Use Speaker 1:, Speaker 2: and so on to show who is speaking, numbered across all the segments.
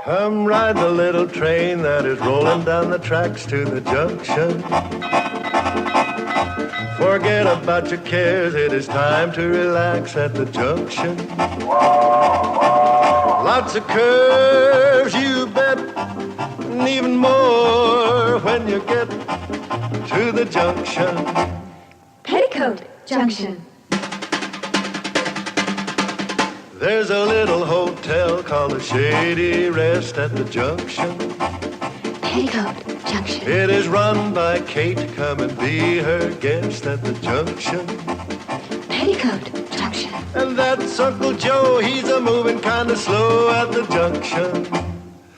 Speaker 1: Come ride the little train that is rolling down the tracks to the junction. Forget about your cares, it is time to relax at the junction. Lots of curves, you bet, and even more when you get to the junction.
Speaker 2: Petticoat Junction.
Speaker 1: There's a little hotel called the Shady Rest at the junction.
Speaker 2: Petticoat Junction.
Speaker 1: It is run by Kate. Come and be her guest at the junction.
Speaker 2: Petticoat Junction.
Speaker 1: And that's Uncle Joe. He's a moving kind of slow at the junction.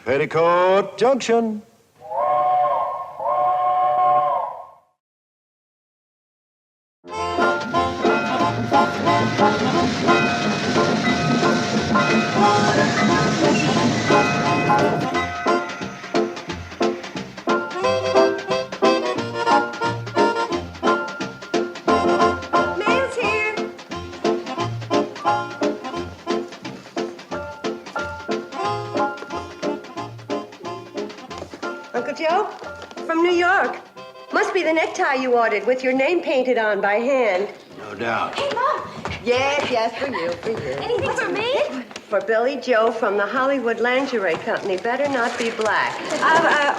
Speaker 1: Petticoat Junction.
Speaker 3: Uncle Joe? From New York. Must be the necktie you ordered with your name painted on by hand.
Speaker 4: No doubt.
Speaker 2: Hey, Mom!
Speaker 3: Yes, for you.
Speaker 2: Anything for me?
Speaker 3: For Billy Joe from the Hollywood Lingerie Company. Better not be black.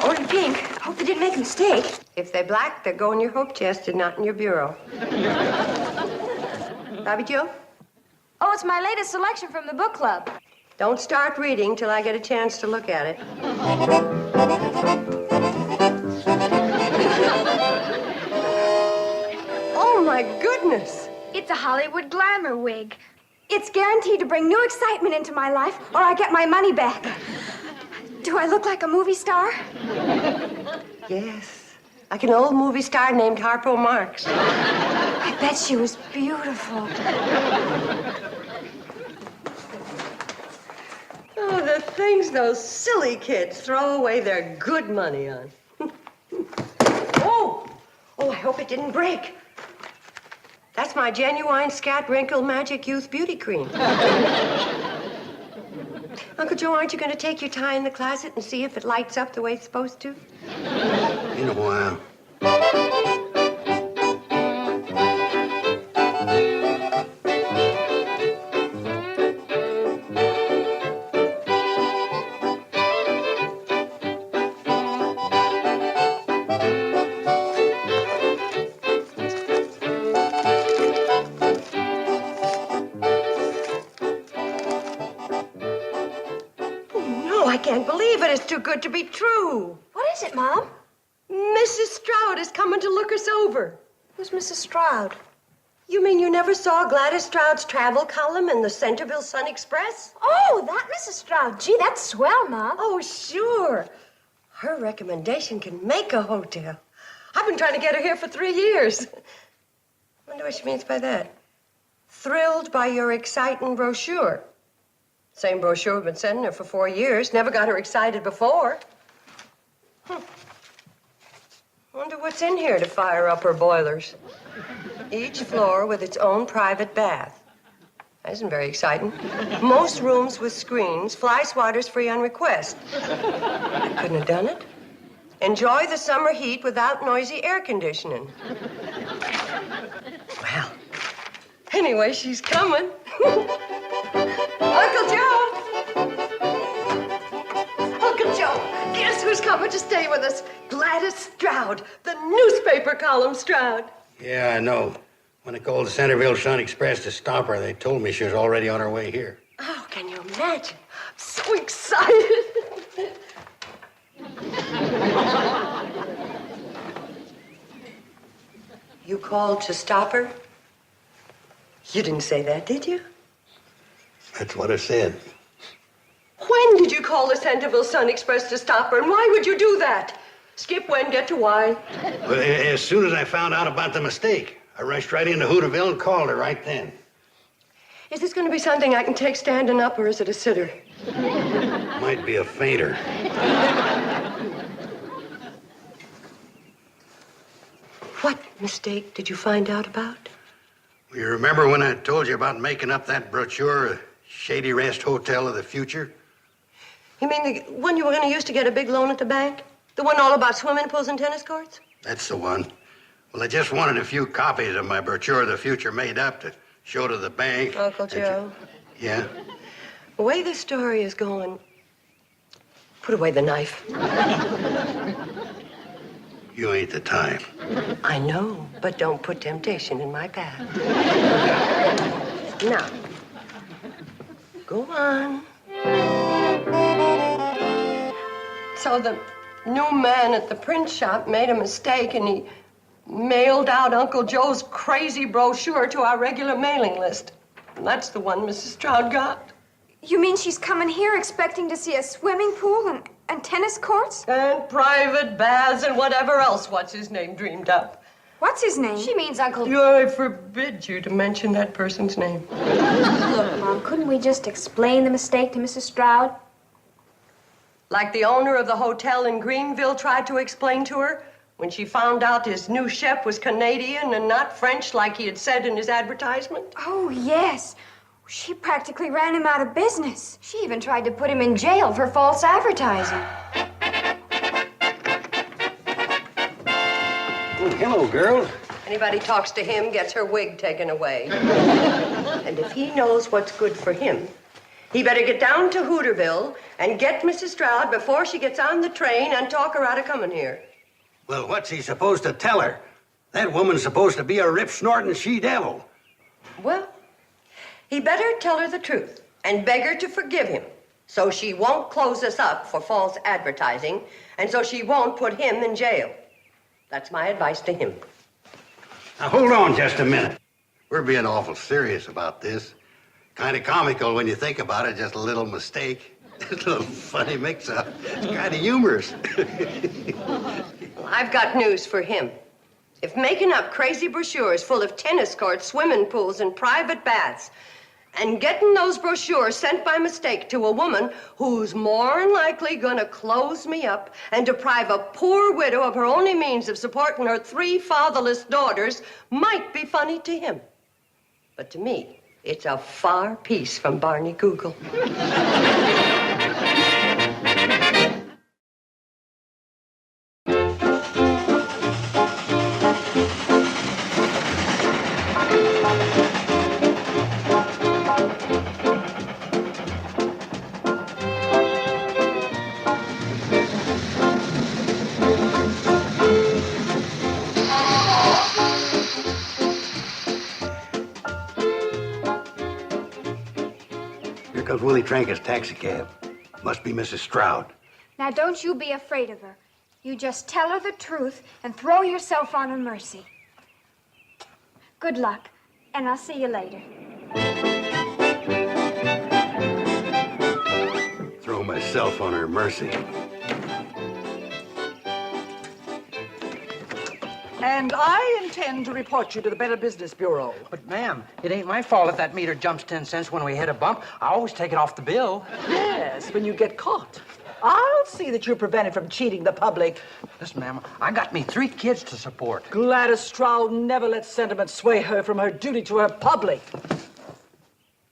Speaker 2: Ordered pink. Hope they didn't make a mistake.
Speaker 3: If they're black, they go in your hope chest and not in your bureau. Bobby Joe?
Speaker 2: Oh, it's my latest selection from the book club.
Speaker 3: Don't start reading till I get a chance to look at it. Oh, my goodness.
Speaker 2: It's a Hollywood glamour wig. It's guaranteed to bring new excitement into my life, or I get my money back. Do I look like a movie star?
Speaker 3: Yes. Like an old movie star named Harpo Marx.
Speaker 2: I bet she was beautiful.
Speaker 3: Oh, the things those silly kids throw away their good money on. Oh, I hope it didn't break. That's my genuine Scat Wrinkle Magic Youth Beauty Cream. Uncle Joe, aren't you going to take your tie in the closet and see if it lights up the way it's supposed to?
Speaker 4: In a while.
Speaker 3: I can't believe it. It's too good to be true.
Speaker 2: What is it, Mom?
Speaker 3: Mrs. Stroud is coming to look us over.
Speaker 2: Who's Mrs. Stroud?
Speaker 3: You mean you never saw Gladys Stroud's travel column in the Centerville Sun Express?
Speaker 2: Oh, that Mrs. Stroud. Gee, that's swell, Mom.
Speaker 3: Oh, sure. Her recommendation can make a hotel. I've been trying to get her here for 3 years. Wonder what she means by that. Thrilled by your exciting brochure. Same brochure we've been sending her for 4 years. Never got her excited before. Wonder what's in here to fire up her boilers. Each floor with its own private bath. That isn't very exciting. Most rooms with screens. Fly swatters free on request. I couldn't have done it. Enjoy the summer heat without noisy air conditioning. Well, anyway, she's coming. Uncle Joe! Uncle Joe, guess who's coming to stay with us? Gladys Stroud, the newspaper column Stroud.
Speaker 4: Yeah, I know. When I called the Centerville Sun Express to stop her, they told me she was already on her way here.
Speaker 3: Oh, can you imagine? I'm so excited. You called to stop her? You didn't say that, did you?
Speaker 4: That's what I said.
Speaker 3: When did you call the Centerville Sun Express to stop her, and why would you do that? Skip when, get to why.
Speaker 4: Well, as soon as I found out about the mistake, I rushed right into Hooterville and called her right then.
Speaker 3: Is this going to be something I can take standing up, or is it a sitter?
Speaker 4: Might be a fainter.
Speaker 3: What mistake did you find out about?
Speaker 4: You remember when I told you about making up that brochure, Shady Rest Hotel of the Future?
Speaker 3: You mean the one you were going to use to get a big loan at the bank? The one all about swimming pools and tennis courts?
Speaker 4: That's the one. Well, I just wanted a few copies of my brochure of the future made up to show to the bank.
Speaker 3: Uncle Joe.
Speaker 4: Yeah?
Speaker 3: The way this story is going, put away the knife.
Speaker 4: You ain't the time.
Speaker 3: I know, but don't put temptation in my path. Now, go on. So the new man at the print shop made a mistake and he mailed out Uncle Joe's crazy brochure to our regular mailing list. And that's the one Mrs. Stroud got.
Speaker 2: You mean she's coming here expecting to see a swimming pool and tennis courts?
Speaker 3: And private baths and whatever else what's-his-name dreamed up.
Speaker 2: What's his name?
Speaker 5: She means Uncle...
Speaker 3: I forbid you to mention that person's name.
Speaker 2: Look, Mom, couldn't we just explain the mistake to Mrs. Stroud?
Speaker 3: Like the owner of the hotel in Greenville tried to explain to her when she found out his new chef was Canadian and not French like he had said in his advertisement.
Speaker 2: Oh, yes. She practically ran him out of business. She even tried to put him in jail for false advertising.
Speaker 4: Oh, hello, girls.
Speaker 3: Anybody talks to him gets her wig taken away. And if he knows what's good for him, he better get down to Hooterville and get Mrs. Stroud before she gets on the train and talk her out of coming here.
Speaker 4: Well, what's he supposed to tell her? That woman's supposed to be a rip-snorting she-devil.
Speaker 3: Well, he better tell her the truth and beg her to forgive him so she won't close us up for false advertising and so she won't put him in jail. That's my advice to him.
Speaker 4: Now, hold on just a minute. We're being awful serious about this. Kind of comical when you think about it, just a little mistake. Just a little funny mix-up. It's kind of humorous.
Speaker 3: Well, I've got news for him. If making up crazy brochures full of tennis courts, swimming pools, and private baths, and getting those brochures sent by mistake to a woman who's more than likely gonna close me up and deprive a poor widow of her only means of supporting her 3 fatherless daughters might be funny to him. But to me, it's a far piece from Barney Google.
Speaker 4: Here comes Willie Tranker's taxicab. Must be Mrs. Stroud.
Speaker 2: Now, don't you be afraid of her. You just tell her the truth and throw yourself on her mercy. Good luck, and I'll see you later.
Speaker 4: Throw myself on her mercy.
Speaker 6: And I intend to report you to the Better Business Bureau.
Speaker 7: But, ma'am, it ain't my fault if that meter jumps 10 cents when we hit a bump. I always take it off the bill.
Speaker 6: Yes, when you get caught. I'll see that you're prevented from cheating the public.
Speaker 7: Listen, ma'am, I got me 3 kids to support.
Speaker 6: Gladys Stroud never let sentiment sway her from her duty to her public.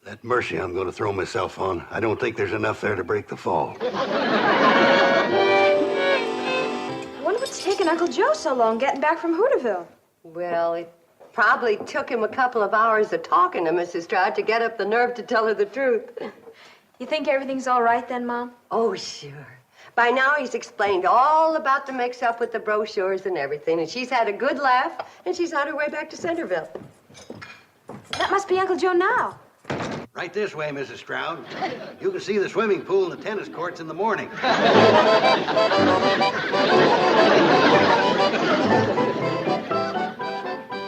Speaker 4: That mercy I'm going to throw myself on, I don't think there's enough there to break the fall.
Speaker 2: I wonder what's taking Uncle Joe so long getting back from Hooterville.
Speaker 3: Well, it probably took him a couple of hours of talking to Mrs. Stroud to get up the nerve to tell her the truth.
Speaker 2: You think everything's all right then, Mom?
Speaker 3: Oh, sure. By now, he's explained all about the mix-up with the brochures and everything, and she's had a good laugh, and she's on her way back to Centerville.
Speaker 2: That must be Uncle Joe now.
Speaker 4: Right this way, Mrs. Stroud. You can see the swimming pool and the tennis courts in the morning.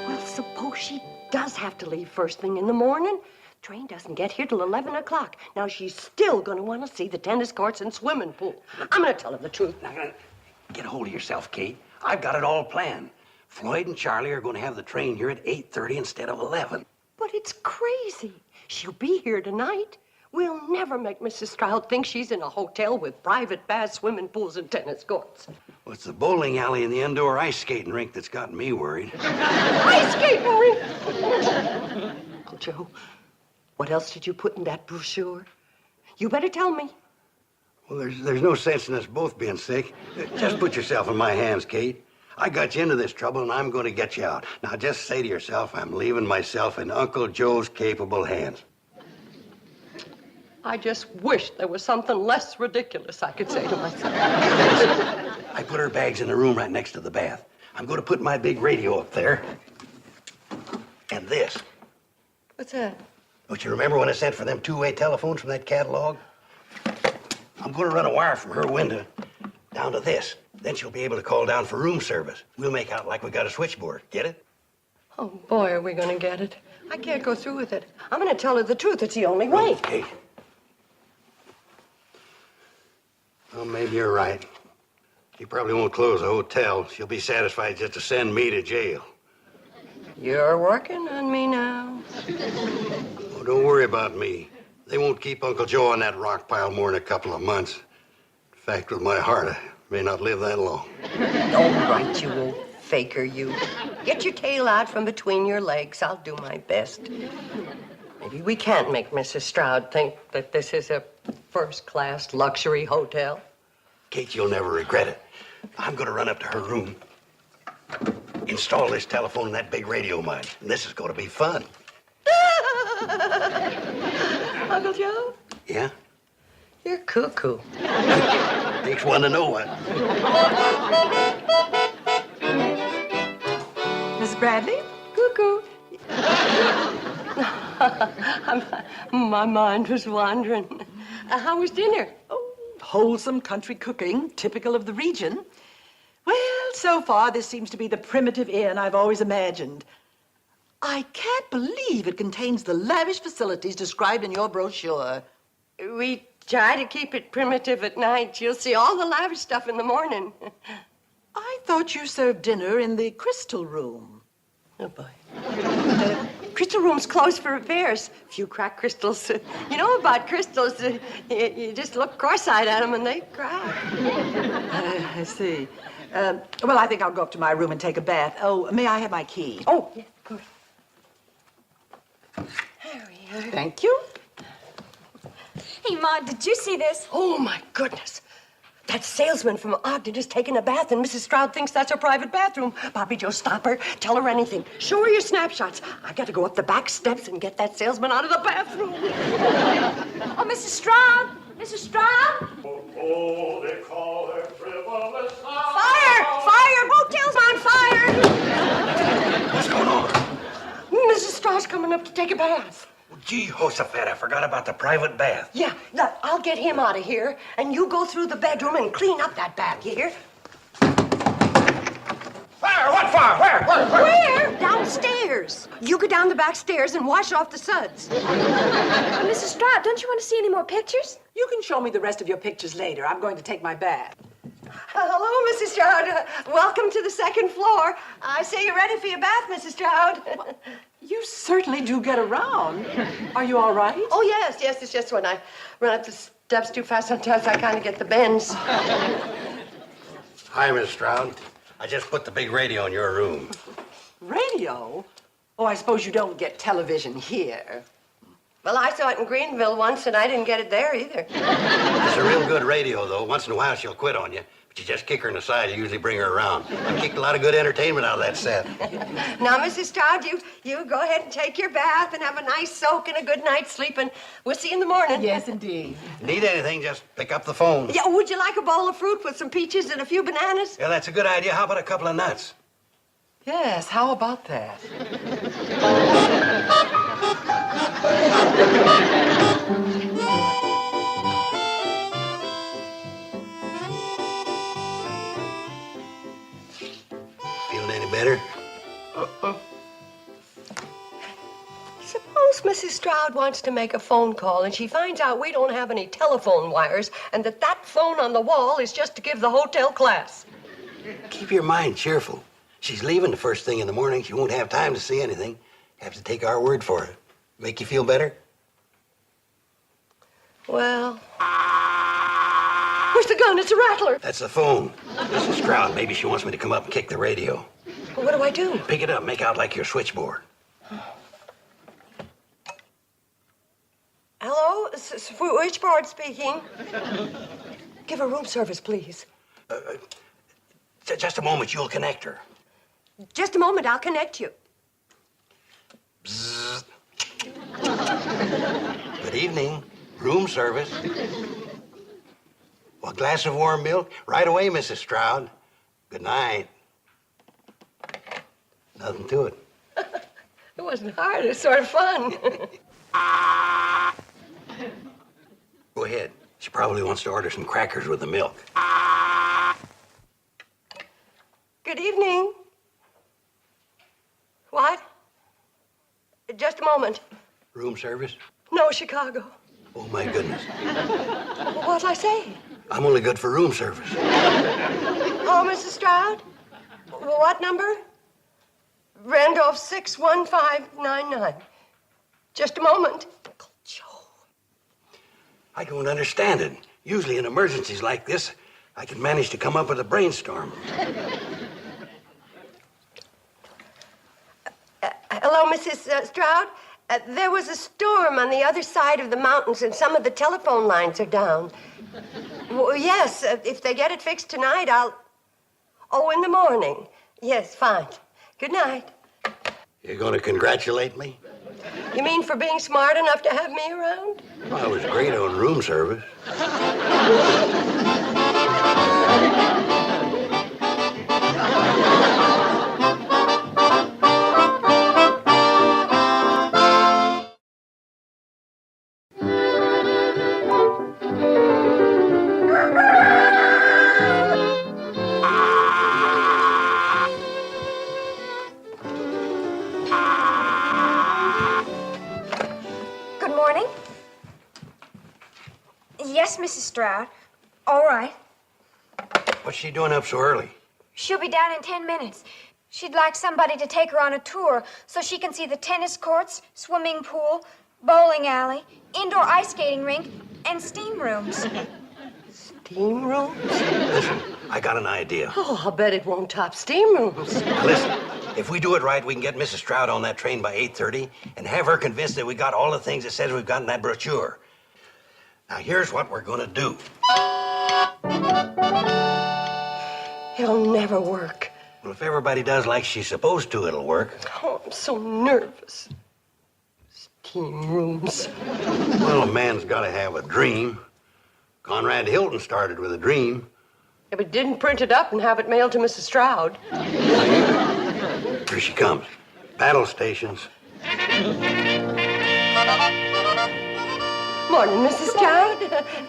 Speaker 3: Well, suppose she does have to leave first thing in the morning. Train doesn't get here till 11 o'clock. Now, she's still going to want to see the tennis courts and swimming pool. I'm going to tell her the truth.
Speaker 4: Now, get a hold of yourself, Kate. I've got it all planned. Floyd and Charlie are going to have the train here at 8:30 instead of 11.
Speaker 3: But it's crazy. She'll be here tonight. We'll never make Mrs. Stroud think she's in a hotel with private baths, swimming pools, and tennis courts.
Speaker 4: Well, it's the bowling alley and the indoor ice skating rink that's got me worried.
Speaker 3: Ice skating rink! Uncle Joe, what else did you put in that brochure? You better tell me.
Speaker 4: Well, there's no sense in us both being sick. Just put yourself in my hands, Kate. I got you into this trouble, and I'm going to get you out. Now, just say to yourself, I'm leaving myself in Uncle Joe's capable hands.
Speaker 3: I just wish there was something less ridiculous I could say to myself.
Speaker 4: I put her bags in the room right next to the bath. I'm going to put my big radio up there. And this.
Speaker 3: What's that?
Speaker 4: Don't you remember when I sent for them two-way telephones from that catalog? I'm going to run a wire from her window down to this. Then she'll be able to call down for room service. We'll make out like we got a switchboard. Get it?
Speaker 3: Oh, boy, are we going to get it. I can't go through with it. I'm going to tell her the truth. It's the only way.
Speaker 4: Kate. Well, maybe you're right. She probably won't close the hotel. She'll be satisfied just to send me to jail.
Speaker 3: You're working on me now.
Speaker 4: Oh, don't worry about me. They won't keep Uncle Joe on that rock pile more than a couple of months. In fact, with my heart, I may not live that long.
Speaker 3: All right, you old faker, you. Get your tail out from between your legs. I'll do my best. Maybe we can't make Mrs. Stroud think that this is a first-class luxury hotel.
Speaker 4: Kate, you'll never regret it. I'm going to run up to her room, install this telephone and that big radio of mine, and this is going to be fun.
Speaker 3: Uncle Joe?
Speaker 4: Yeah?
Speaker 3: You're cuckoo.
Speaker 4: Takes one to know one.
Speaker 6: Miss Bradley?
Speaker 3: Cuckoo. My mind was wandering. How was dinner?
Speaker 6: Oh, wholesome country cooking, typical of the region. Well, so far, this seems to be the primitive inn I've always imagined. I can't believe it contains the lavish facilities described in your brochure.
Speaker 3: We try to keep it primitive at night. You'll see all the lavish stuff in the morning.
Speaker 6: I thought you served dinner in the crystal room.
Speaker 3: Oh, boy. Crystal room's closed for repairs. A few cracked crystals. You know about crystals. You just look cross-eyed at them and they crack.
Speaker 6: I see. Well, I think I'll go up to my room and take a bath. Oh, may I have my key?
Speaker 3: Oh, yeah, of course. Harry.
Speaker 6: Thank you.
Speaker 2: Hey, Ma, did you see this?
Speaker 3: Oh, my goodness. That salesman from Ogden is taking a bath, and Mrs. Stroud thinks that's her private bathroom. Bobby Joe, stop her. Tell her anything. Show her your snapshots. I got to go up the back steps and get that salesman out of the bathroom.
Speaker 2: Oh, Mrs. Stroud! Mrs. Stroud!
Speaker 1: Oh, they call her frivolous.
Speaker 3: Fire! Fire! Hotel's on fire!
Speaker 4: What's going on?
Speaker 3: Mrs. Stroud's coming up to take a bath.
Speaker 4: Gee, Josephat, I forgot about the private bath.
Speaker 3: Yeah, look, I'll get him out of here, and you go through the bedroom and clean up that bath, you hear?
Speaker 7: Fire! What fire? Where?
Speaker 3: Where? Downstairs. You go down the back stairs and wash off the suds.
Speaker 2: Mrs. Stroud, don't you want to see any more pictures?
Speaker 6: You can show me the rest of your pictures later. I'm going to take my bath.
Speaker 3: Hello, Mrs. Stroud. Welcome to the second floor. I say you're ready for your bath, Mrs. Stroud.
Speaker 6: You certainly do get around. Are you all right?
Speaker 3: Oh, yes. It's just when I run up the steps too fast, sometimes I kind of get the bends.
Speaker 4: Hi, Miss Stroud. I just put the big radio in your room.
Speaker 6: Radio? Oh, I suppose you don't get television here.
Speaker 3: Well, I saw it in Greenville once, and I didn't get it there either.
Speaker 4: It's a real good radio, though. Once in a while, she'll quit on you. But you just kick her in the side. You usually bring her around. I've kicked a lot of good entertainment out of that set.
Speaker 3: Now, Mrs. Stroud, you go ahead and take your bath and have a nice soak and a good night's sleep, and we'll see you in the morning.
Speaker 6: Yes, indeed.
Speaker 4: Need anything, just pick up the phone.
Speaker 3: Yeah, would you like a bowl of fruit with some peaches and a few bananas?
Speaker 4: Yeah, that's a good idea. How about a couple of nuts?
Speaker 6: Yes, how about that?
Speaker 4: Feeling any better?
Speaker 3: Suppose Mrs. Stroud wants to make a phone call and she finds out we don't have any telephone wires and that phone on the wall is just to give the hotel class.
Speaker 4: Keep your mind cheerful. She's leaving the first thing in the morning. She won't have time to see anything. Have to take our word for it. Make you feel better?
Speaker 3: Well, where's the gun? It's a rattler.
Speaker 4: That's the phone. Mrs. Stroud, maybe she wants me to come up and kick the radio.
Speaker 3: Well, what do I do?
Speaker 4: Pick it up, make out like your switchboard.
Speaker 3: Hello, switchboard speaking. Give her room service, please.
Speaker 4: Just a moment, you'll connect her.
Speaker 3: Just a moment, I'll connect you.
Speaker 4: Bzzz. Good evening. Room service. Well, a glass of warm milk? Right away, Mrs. Stroud. Good night. Nothing to it.
Speaker 3: It wasn't hard. It was sort of fun.
Speaker 4: Go ahead. She probably wants to order some crackers with the milk.
Speaker 3: Good evening. What? Just a moment.
Speaker 4: Room service?
Speaker 3: No, Chicago.
Speaker 4: Oh, my goodness.
Speaker 3: What'll I say?
Speaker 4: I'm only good for room service.
Speaker 3: Oh, Mrs. Stroud? What number? Randolph 61599. Just a moment. Uncle Joe.
Speaker 4: I don't understand it. Usually in emergencies like this, I can manage to come up with a brainstorm.
Speaker 3: Hello, Mrs. Stroud? There was a storm on the other side of the mountains, and some of the telephone lines are down. Well, yes, if they get it fixed tonight, I'll... Oh, in the morning. Yes, fine. Good night.
Speaker 4: You're going to congratulate me?
Speaker 3: You mean for being smart enough to have me around?
Speaker 4: Well, I was great on room service.
Speaker 2: Good morning. Yes, Mrs. Stroud. All right.
Speaker 4: What's she doing up so early?
Speaker 2: She'll be down in 10 minutes. She'd like somebody to take her on a tour so she can see the tennis courts, swimming pool, bowling alley, indoor ice skating rink, and steam rooms.
Speaker 3: Steam rooms?
Speaker 4: Listen, I got an idea.
Speaker 3: Oh, I'll bet it won't top steam rooms.
Speaker 4: Now listen, if we do it right, we can get Mrs. Stroud on that train by 8:30 and have her convinced that we got all the things it says we've got in that brochure. Now, here's what we're going to do.
Speaker 3: It'll never work.
Speaker 4: Well, if everybody does like she's supposed to, it'll work.
Speaker 3: Oh, I'm so nervous. Steam rooms.
Speaker 4: Well, a man's got to have a dream. Conrad Hilton started with a dream.
Speaker 3: If it didn't print it up and have it mailed to Mrs. Stroud.
Speaker 4: Here she comes. Battle stations.
Speaker 3: Morning, Mrs. Stroud.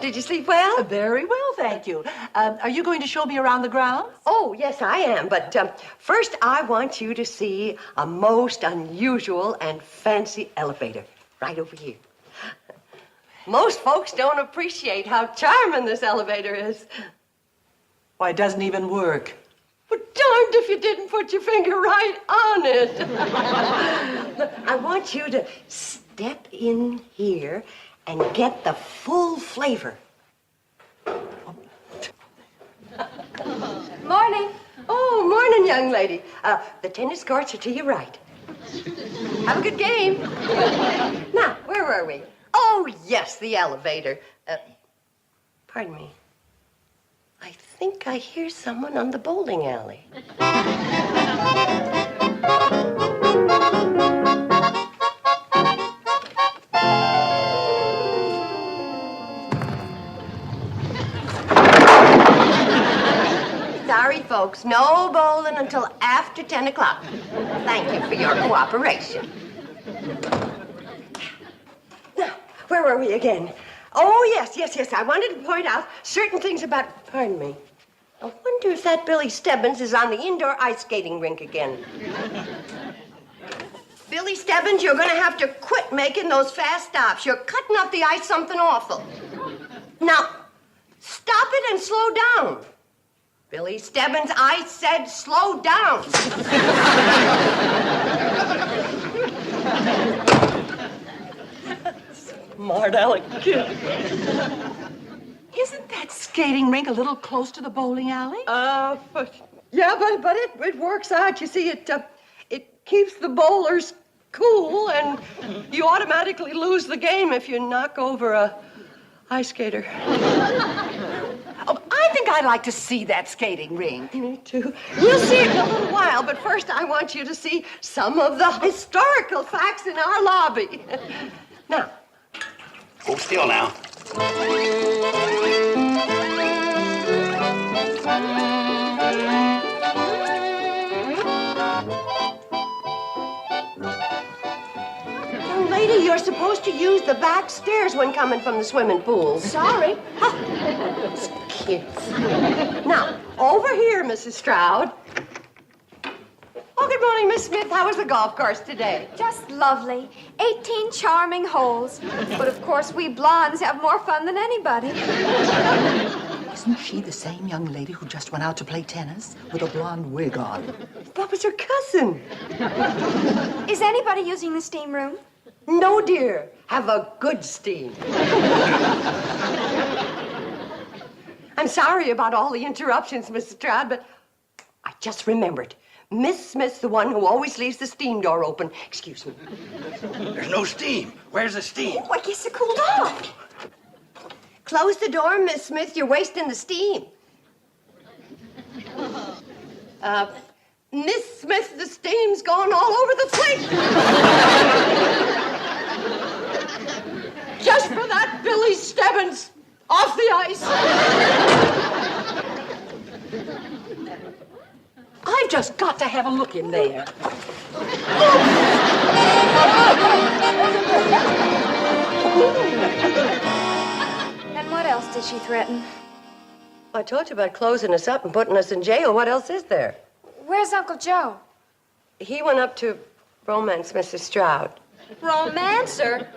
Speaker 3: Did you sleep well?
Speaker 6: Very well, thank you. Are you going to show me around the grounds?
Speaker 3: Oh, yes, I am. But first, I want you to see a most unusual and fancy elevator right over here. Most folks don't appreciate how charming this elevator is.
Speaker 6: Why, it doesn't even work.
Speaker 3: Well, darned if you didn't put your finger right on it. Look, I want you to step in here and get the full flavor.
Speaker 2: Morning.
Speaker 3: Oh, morning, young lady. The tennis courts are to your right. Have a good game. Now, where were we? Oh, yes, the elevator. Pardon me. I think I hear someone on the bowling alley. Sorry, folks, no bowling until after 10 o'clock. Thank you for your cooperation. Now, where were we again? Oh, yes. I wanted to point out certain things about... Pardon me. I wonder if that Billy Stebbins is on the indoor ice skating rink again. Billy Stebbins, you're going to have to quit making those fast stops. You're cutting up the ice something awful. Now, stop it and slow down. Billy Stebbins, I said slow down. Smart aleck kid.
Speaker 6: Isn't that skating rink a little close to the bowling alley?
Speaker 3: But it works out. You see, it keeps the bowlers cool, and you automatically lose the game if you knock over a ice skater.
Speaker 6: Oh, think I'd like to see that skating rink.
Speaker 3: Me too. We'll see it in a little while, but first I want you to see some of the historical facts in our lobby. Now,
Speaker 4: Hold still now.
Speaker 3: young lady, you're supposed to use the back stairs when coming from the swimming pool.
Speaker 2: Sorry.
Speaker 3: Those kids. Now, over here, Mrs. Stroud. Oh, good morning, Miss Smith. How was the golf course today?
Speaker 2: Just lovely. 18 charming holes. But of course, we blondes have more fun than anybody.
Speaker 6: Isn't she the same young lady who just went out to play tennis with a blonde wig on?
Speaker 3: That was her cousin.
Speaker 2: Is anybody using the steam room?
Speaker 3: No, dear. Have a good steam. I'm sorry about all the interruptions, Mrs. Stroud, but I just remembered. Miss Smith's the one who always leaves the steam door open. Excuse me.
Speaker 4: There's no steam. Where's the steam?
Speaker 3: Oh, I guess it cooled off. Close the door, Miss Smith. You're wasting the steam. Miss Smith, the steam's gone all over the place. Just for that Billy Stebbins off the ice. I've just got to have a look in there.
Speaker 2: And what else did she threaten?
Speaker 3: I told you about closing us up and putting us in jail. What else is there?
Speaker 2: Where's Uncle Joe?
Speaker 3: He went up to romance Mrs. Stroud.
Speaker 2: Romancer?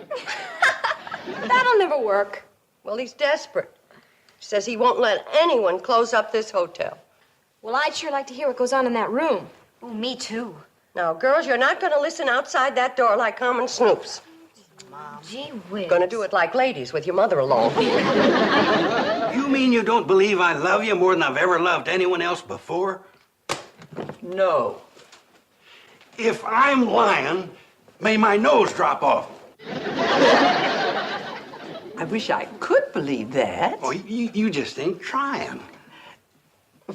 Speaker 2: That'll never work.
Speaker 3: Well, he's desperate. Says he won't let anyone close up this hotel.
Speaker 2: Well, I'd sure like to hear what goes on in that room. Oh, me too.
Speaker 3: Now, girls, you're not going to listen outside that door like common snoops.
Speaker 2: Gee whiz.
Speaker 3: Going to do it like ladies with your mother alone.
Speaker 4: You mean you don't believe I love you more than I've ever loved anyone else before?
Speaker 6: No.
Speaker 4: If I'm lying, may my nose drop off.
Speaker 6: I wish I could believe that.
Speaker 4: Oh, you just ain't trying.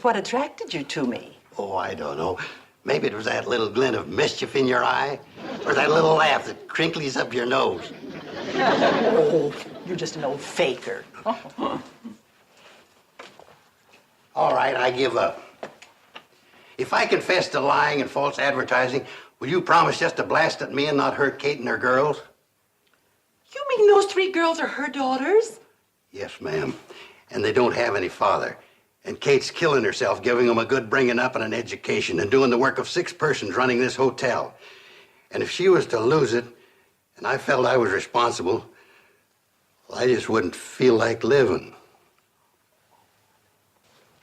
Speaker 6: What attracted you to me?
Speaker 4: Oh, I don't know. Maybe it was that little glint of mischief in your eye, or that little laugh that crinkles up your nose.
Speaker 6: Oh, you're just an old faker.
Speaker 4: All right, I give up. If I confess to lying and false advertising, will you promise just to blast at me and not hurt Kate and her girls?
Speaker 6: You mean those 3 girls are her daughters?
Speaker 4: Yes, ma'am. And they don't have any father. And Kate's killing herself, giving them a good bringing up and an education, and doing the work of 6 persons running this hotel. And if she was to lose it, and I felt I was responsible, well, I just wouldn't feel like living.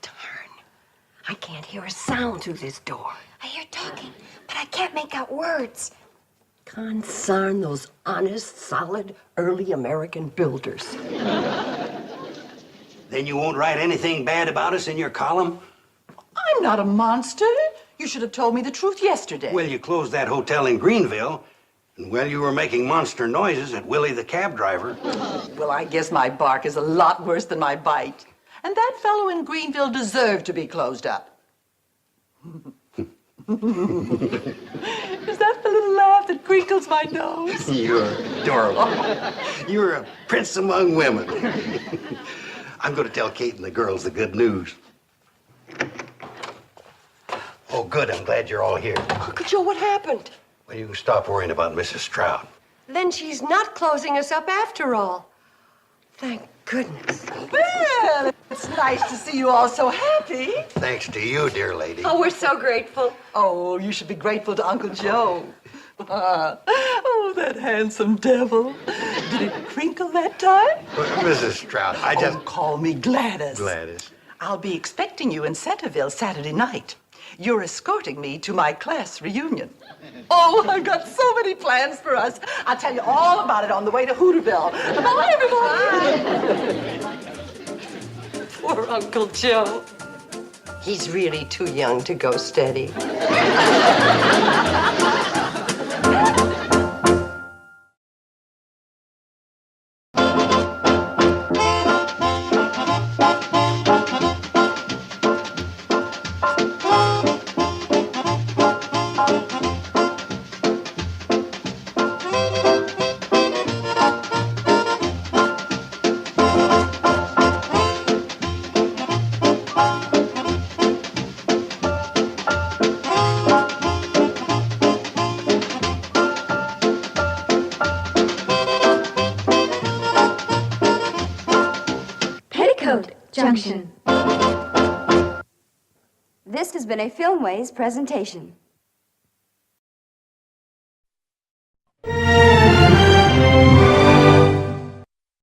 Speaker 3: Darn. I can't hear a sound through this door.
Speaker 2: I hear talking, but I can't make out words.
Speaker 3: Concern those honest, solid, early American builders.
Speaker 4: Then you won't write anything bad about us in your column?
Speaker 6: I'm not a monster. You should have told me the truth yesterday.
Speaker 4: Well, you closed that hotel in Greenville, and well, you were making monster noises at Willie the cab driver.
Speaker 6: Well, I guess my bark is a lot worse than my bite. And that fellow in Greenville deserved to be closed up. Is that the little laugh that crinkles my nose?
Speaker 4: You're adorable. You're a prince among women. I'm going to tell Kate and the girls the good news. Oh, good. I'm glad you're all here.
Speaker 3: Uncle Joe, what happened?
Speaker 4: Well, you can stop worrying about Mrs. Stroud.
Speaker 3: Then she's not closing us up after all. Thank goodness.
Speaker 6: Well, it's nice to see you all so happy.
Speaker 4: Thanks to you, dear lady.
Speaker 3: Oh, we're so grateful.
Speaker 6: Oh, you should be grateful to Uncle Joe. Oh, that handsome devil. Did it crinkle that time?
Speaker 4: Mrs. Stroud, I just...
Speaker 6: Oh, call me Gladys.
Speaker 4: Gladys.
Speaker 6: I'll be expecting you in Centerville Saturday night. You're escorting me to my class reunion. Oh, I've got so many plans for us. I'll tell you all about it on the way to Hooterville. Bye, everybody.
Speaker 3: Poor Uncle Joe. He's really too young to go steady.
Speaker 2: Junction. This has been a Filmways presentation.